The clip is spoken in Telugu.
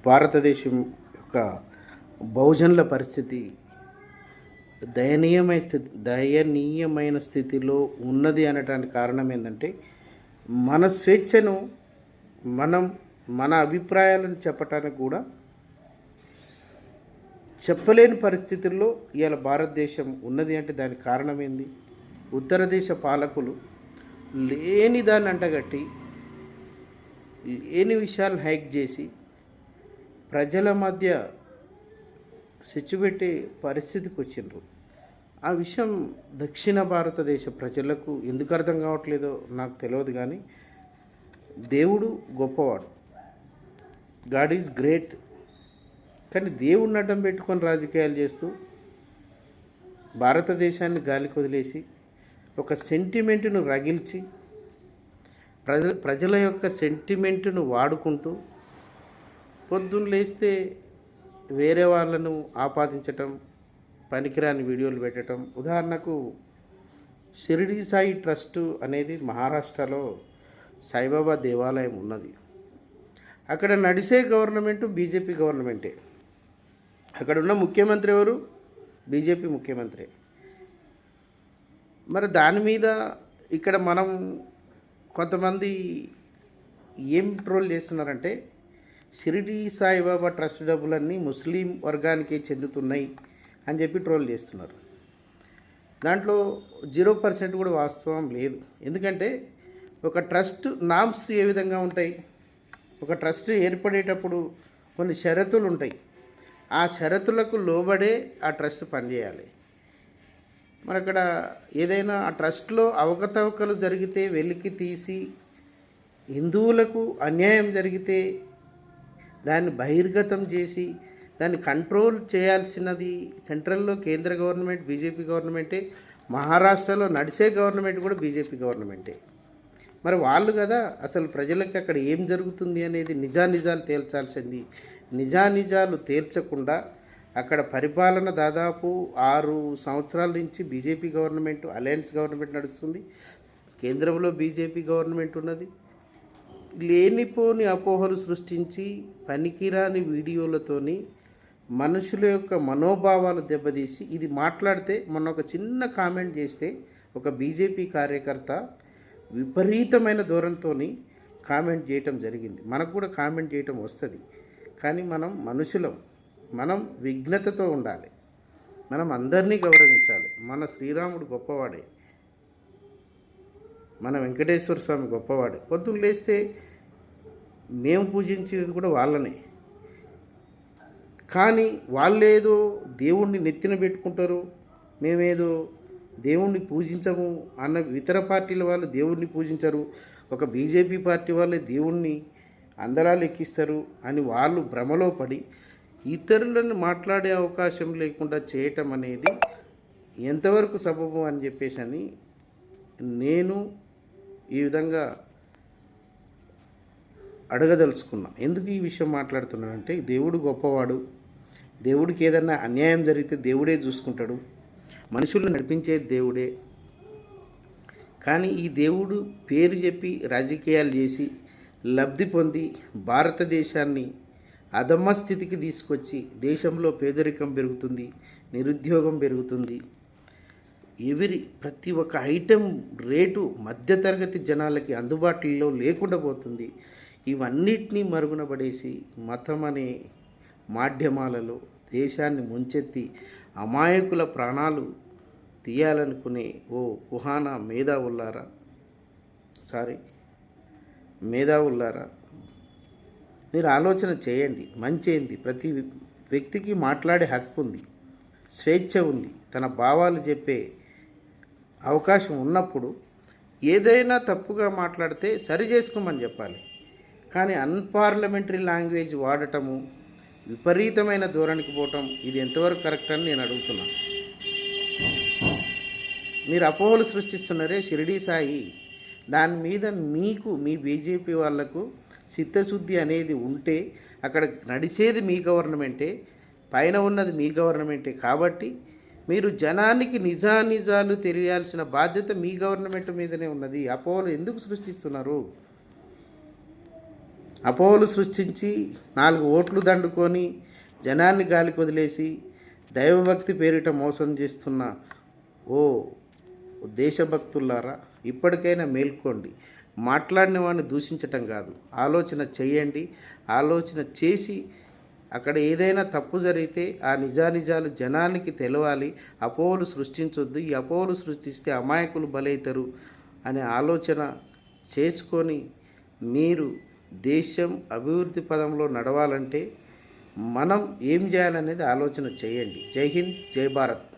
భారతదేశం యొక్క బహుజనుల పరిస్థితి దయనీయమైన స్థితిలో ఉన్నది అనడానికి కారణం ఏంటంటే మన స్వేచ్ఛను మన అభిప్రాయాలను చెప్పటానికి కూడా చెప్పలేని పరిస్థితుల్లో ఇవాళ భారతదేశం ఉన్నది అంటే దానికి కారణం ఏంది? ఉత్తర దేశ పాలకులు లేని దాన్ని అంటగట్టి లేని విషయాలను హైక్ చేసి ప్రజల మధ్య పెట్టే పరిస్థితికి వచ్చిండ్రు. ఆ విషయం దక్షిణ భారతదేశ ప్రజలకు ఎందుకు అర్థం కావట్లేదో నాకు తెలియదు. కానీ దేవుడు గొప్పవాడు, గాడ్ ఈజ్ గ్రేట్. కానీ దేవుడిని అడ్డం పెట్టుకొని రాజకీయాలు చేస్తూ భారతదేశాన్ని గాలికి వదిలేసి ఒక సెంటిమెంట్ను రగిల్చి ప్రజల యొక్క సెంటిమెంట్ను వాడుకుంటూ పొద్దున్న లేస్తే వేరే వాళ్ళను ఆపాదించటం, పనికిరాని వీడియోలు పెట్టడం. ఉదాహరణకు షిరిడి సాయి ట్రస్ట్ అనేది మహారాష్ట్రలో సాయిబాబా దేవాలయం ఉన్నది. అక్కడ నడిసే గవర్నమెంటు బీజేపీ గవర్నమెంటే. అక్కడ ఉన్న ముఖ్యమంత్రి ఎవరు? బీజేపీ ముఖ్యమంత్రి. మరి దాని మీద ఇక్కడ మనం కొంతమంది ఏం ట్రోల్ చేస్తున్నారంటే షిరిడి సాయిబాబా ట్రస్ట్ డబ్బులన్నీ ముస్లిం వర్గానికే చెందుతున్నాయి అని చెప్పి ట్రోల్ చేస్తున్నారు. దాంట్లో 0% కూడా వాస్తవం లేదు. ఎందుకంటే ఒక ట్రస్ట్ నామ్స్ ఏ విధంగా ఉంటాయి? ఒక ట్రస్ట్ ఏర్పడేటప్పుడు కొన్ని షరతులు ఉంటాయి. ఆ షరతులకు లోబడే ఆ ట్రస్ట్ పనిచేయాలి. మరి అక్కడ ఏదైనా ఆ ట్రస్ట్లో అవకతవకలు జరిగితే వెలికి తీసి హిందువులకు అన్యాయం జరిగితే దాన్ని బహిర్గతం చేసి దాన్ని కంట్రోల్ చేయాల్సినది సెంట్రల్లో కేంద్ర గవర్నమెంట్ బీజేపీ గవర్నమెంటే, మహారాష్ట్రలో నడిసే గవర్నమెంట్ కూడా బీజేపీ గవర్నమెంటే. మరి వాళ్ళు కదా అసలు ప్రజలకి అక్కడ ఏం జరుగుతుంది అనేది నిజాలు తేల్చాల్సింది. నిజాలు తేల్చకుండా అక్కడ పరిపాలన దాదాపు 6 సంవత్సరాల నుంచి బీజేపీ గవర్నమెంట్, అలయన్స్ గవర్నమెంట్ నడుస్తుంది. కేంద్రంలో బీజేపీ గవర్నమెంట్ ఉన్నది. లేనిపోని అపోహలు సృష్టించి పనికిరాని వీడియోలతోని మనుషుల యొక్క మనోభావాలు దెబ్బతీసి ఇది మాట్లాడితే మొన్న ఒక చిన్న కామెంట్ చేస్తే ఒక బీజేపీ కార్యకర్త విపరీతమైన ధోరణితో కామెంట్ చేయటం జరిగింది. మనకు కూడా కామెంట్ చేయటం వస్తుంది. కానీ మనం మనుషులం, మనం విఘ్నతతో ఉండాలి, మనం అందరినీ గౌరవించాలి. మన శ్రీరాముడు గొప్పవాడే, మన వెంకటేశ్వర స్వామి గొప్పవాడే. పొద్దున్న లేస్తే మేము పూజించేది కూడా వాళ్ళనే. కానీ వాళ్ళేదో దేవుణ్ణి నెత్తిన పెట్టుకుంటారు, మేమేదో దేవుణ్ణి పూజించము అన్న ఇతర పార్టీల వాళ్ళు దేవుణ్ణి పూజించరు, ఒక బీజేపీ పార్టీ వాళ్ళే దేవుణ్ణి అందరాలు ఎక్కిస్తారు అని వాళ్ళు భ్రమలో పడి ఇతరులను మాట్లాడే అవకాశం లేకుండా చేయటం అనేది ఎంతవరకు సబబు అని చెప్పేసి నేను ఈ విధంగా అడగదలుచుకున్నా. ఎందుకు ఈ విషయం మాట్లాడుతున్నానంటే దేవుడు గొప్పవాడు, దేవుడికి ఏదన్నా అన్యాయం జరిగితే దేవుడే చూసుకుంటాడు, మనుషులను నడిపించేది దేవుడే. కానీ ఈ దేవుడు పేరు చెప్పి రాజకీయాలు చేసి లబ్ధి పొంది భారతదేశాన్ని అధమ స్థితికి తీసుకొచ్చి దేశంలో పేదరికం పెరుగుతుంది, నిరుద్యోగం పెరుగుతుంది, ప్రతి ఒక్క ఐటెం రేటు మధ్యతరగతి జనాలకి అందుబాటులో లేకుండా పోతుంది. ఇవన్నిటినీ మరుగున పడేసి మతం అనే మాధ్యమాలలో దేశాన్ని ముంచెత్తి అమాయకుల ప్రాణాలు తీయాలనుకునే ఓ కుహానా మేధావుల్లారా మీరు ఆలోచన చేయండి. మంచి ప్రతి వ్యక్తికి మాట్లాడే హక్కు ఉంది, స్వేచ్ఛ ఉంది, తన భావాలు చెప్పే అవకాశం ఉన్నప్పుడు ఏదైనా తప్పుగా మాట్లాడితే సరి చేసుకోమని చెప్పాలి. కానీ అన్పార్లమెంటరీ లాంగ్వేజ్ వాడటము, విపరీతమైన ధోరణికి పోవటం ఇది ఎంతవరకు కరెక్ట్ అని నేను అడుగుతున్నాను. మీరు అపోహలు సృష్టిస్తున్నారే షిరిడి సాయి, దాని మీద మీ బీజేపీ వాళ్లకు చిత్తశుద్ధి అనేది ఉంటే అక్కడ నడిచేది మీ గవర్నమెంటే, పైన ఉన్నది మీ గవర్నమెంటే. కాబట్టి మీరు జనానికి నిజాలు తెలియాల్సిన బాధ్యత మీ గవర్నమెంట్ మీదనే ఉన్నది. అపోహలు ఎందుకు సృష్టిస్తున్నారు? అపోహలు సృష్టించి 4 ఓట్లు దండుకొని జనాన్ని గాలికి వదిలేసి దైవభక్తి పేరిట మోసం చేస్తున్న ఓ దేశభక్తులారా, ఇప్పటికైనా మేల్కోండి. మాట్లాడిన వాడిని దూషించటం కాదు, ఆలోచన చేయండి. ఆలోచన చేసి అక్కడ ఏదైనా తప్పు జరిగితే ఆ నిజానిజాలు జనానికి తెలవాలి. అపోహలు సృష్టించొద్దు. ఈ అపోహలు సృష్టిస్తే అమాయకులు బలైతారు అనే ఆలోచన చేసుకొని మీరు దేశం అభివృద్ధి పదంలో నడవాలంటే మనం ఏం చేయాలనేది ఆలోచన చేయండి. జై హింద్, జై భారత్.